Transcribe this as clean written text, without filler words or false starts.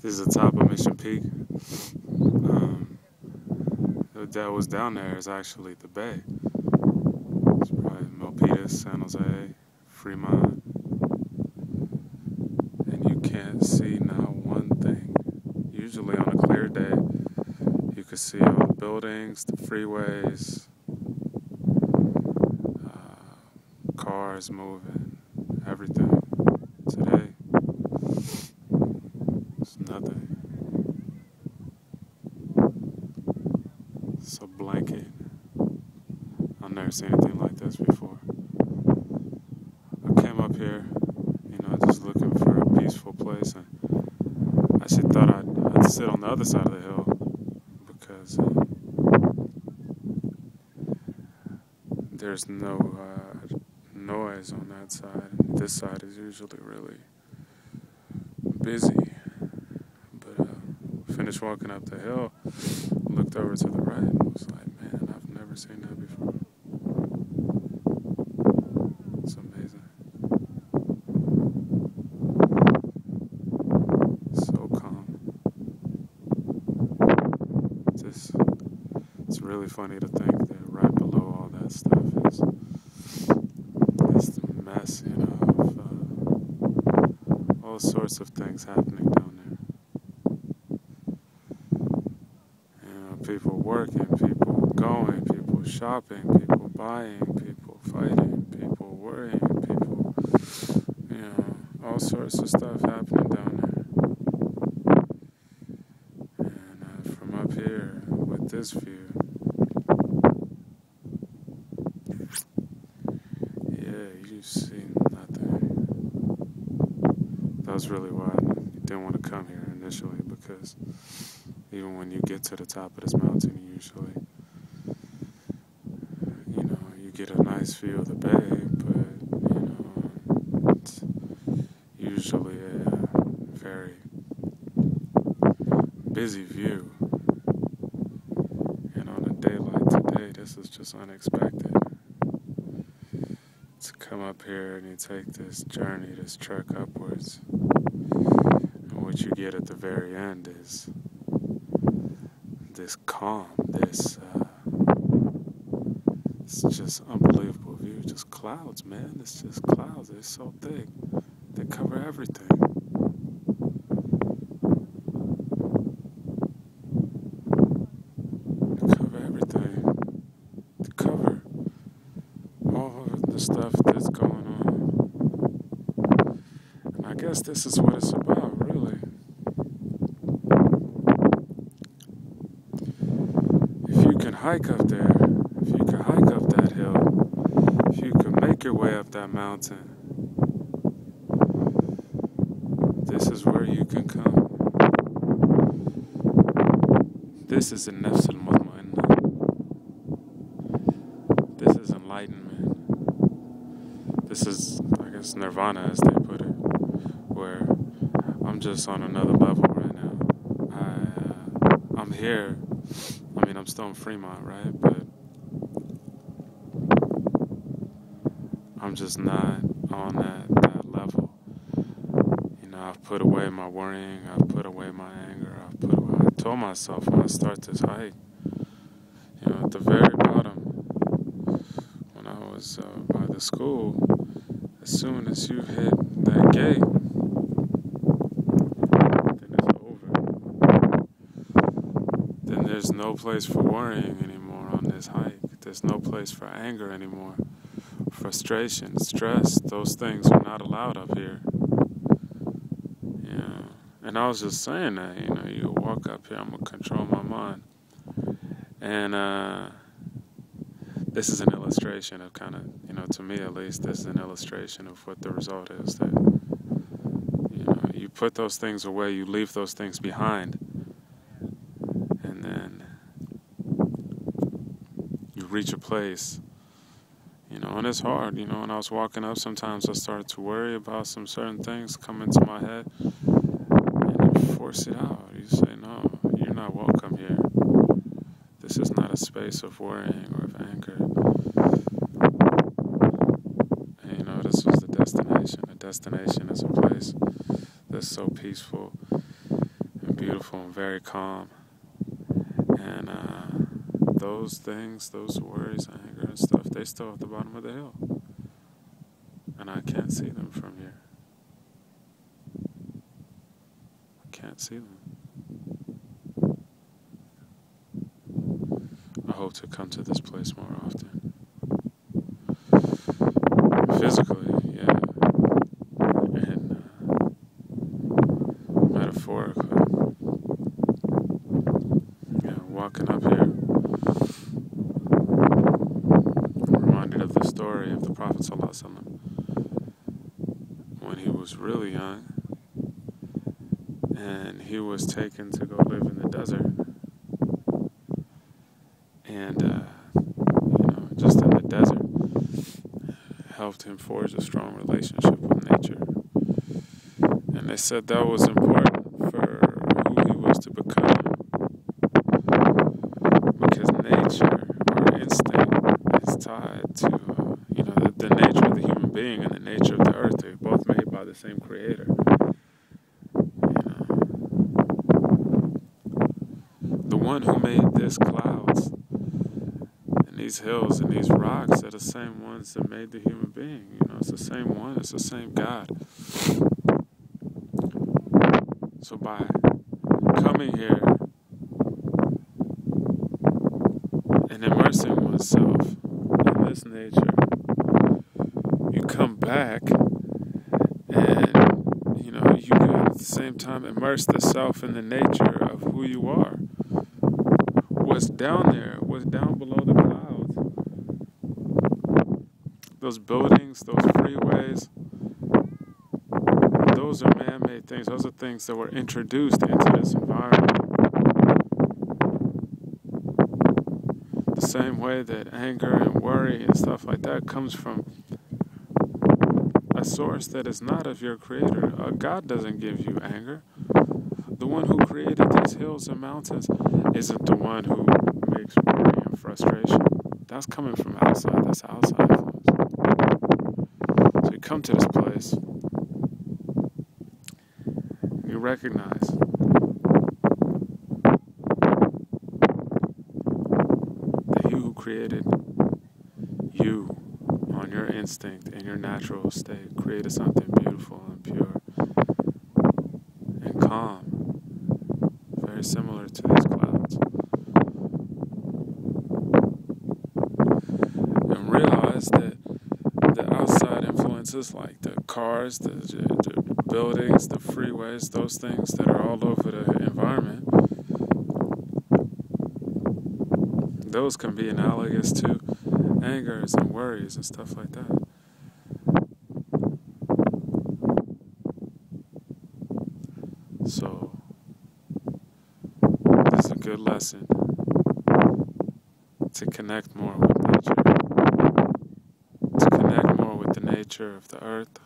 This is the top of Mission Peak. That was down there is actually the bay. It's probably Milpitas, San Jose, Fremont. And you can't see not one thing. Usually on a clear day, you can see all the buildings, the freeways, cars moving, everything. Today, it's nothing. It's a blanket. I've never seen anything like this before. I came up here, just looking for a peaceful place, and I actually thought I'd sit on the other side of the hill because there's no noise on that side. And this side is usually really busy. But finished walking up the hill, looked over to the right, and was like, man, I've never seen that before. It's amazing. So calm. It's really funny to think that right below all that stuff is the mess, of all sorts of things happening down there. People working, people going, people shopping, people buying, people fighting, people worrying, people, all sorts of stuff happening down there. And from up here with this view, you see nothing. That's really why I didn't want to come here initially, because even when you get to the top of this mountain, usually, you get a nice view of the bay, but, it's usually a very busy view. And on a day like today, this is just unexpected. To come up here and you take this journey, this trek upwards, and what you get at the very end is this calm, it's just unbelievable view. Just clouds, man. It's just clouds. They're so thick. They cover everything. They cover everything. They cover all of the stuff that's going on. And I guess this is what it's about, really. If you can hike up there, if you can hike up that hill, if you can make your way up that mountain, this is where you can come. This is an-nafs al-mutma'inna. This is enlightenment. This is, I guess, nirvana, as they put it, where I'm just on another level right now. I'm here. I'm still in Fremont, right? But I'm just not on that level. I've put away my worrying. I've put away my anger. I told myself when I start this hike, at the very bottom, when I was by the school, as soon as you hit that gate, then it's over. Then there's no place for worrying anymore on this hike. There's no place for anger anymore. Frustration, stress, those things are not allowed up here. And I was just saying that, you walk up here, I'm going to control my mind. And this is an illustration of kind of, to me at least, this is an illustration of what the result is. That, you put those things away, you leave those things behind. And then you reach a place, and it's hard. When I was walking up, sometimes I started to worry about some certain things come into my head. Force it out. You say, no, you're not welcome here. This is not a space of worrying or of anger. And this was the destination. The destination is a place that's so peaceful, beautiful and very calm. And those things, those worries, anger and stuff, they still at the bottom of the hill. And I can't see them from here. I can't see them. I hope to come to this place more often. Physically, yeah. And metaphorically. Yeah, walking up here, I'm reminded of the story of the Prophet ﷺ when he was really young and he was taken to go live in the desert. And, just in the desert, helped him forge a strong relationship with nature. And they said that was important for who he was to become, because nature, or instinct, is tied to, the nature of the human being and the nature of the earth. They're both made by the same creator. The one who made these clouds and these hills and these rocks are the same ones that made the human being. It's the same one. It's the same God. So by coming here and immersing oneself in this nature, you come back and, you can at the same time immerse the self in the nature of who you are. What's down there, what's down below the clouds, those buildings, those freeways, those are man-made things. Those are things that were introduced into this environment. The same way that anger and worry and stuff like that comes from a source that is not of your creator. God doesn't give you anger. The one who created these hills and mountains isn't the one who makes worry and frustration. That's coming from outside. That's outside influence. So you come to this place, you recognize that you who created you on your instinct in your natural state created something beautiful and pure and calm, very similar to these clouds. And realize that the outside influences like the cars, the buildings, the freeways, those things that are all over the environment, those can be analogous to angers and worries and stuff like that. So, this is a good lesson to connect more with nature, to connect more with the nature of the earth,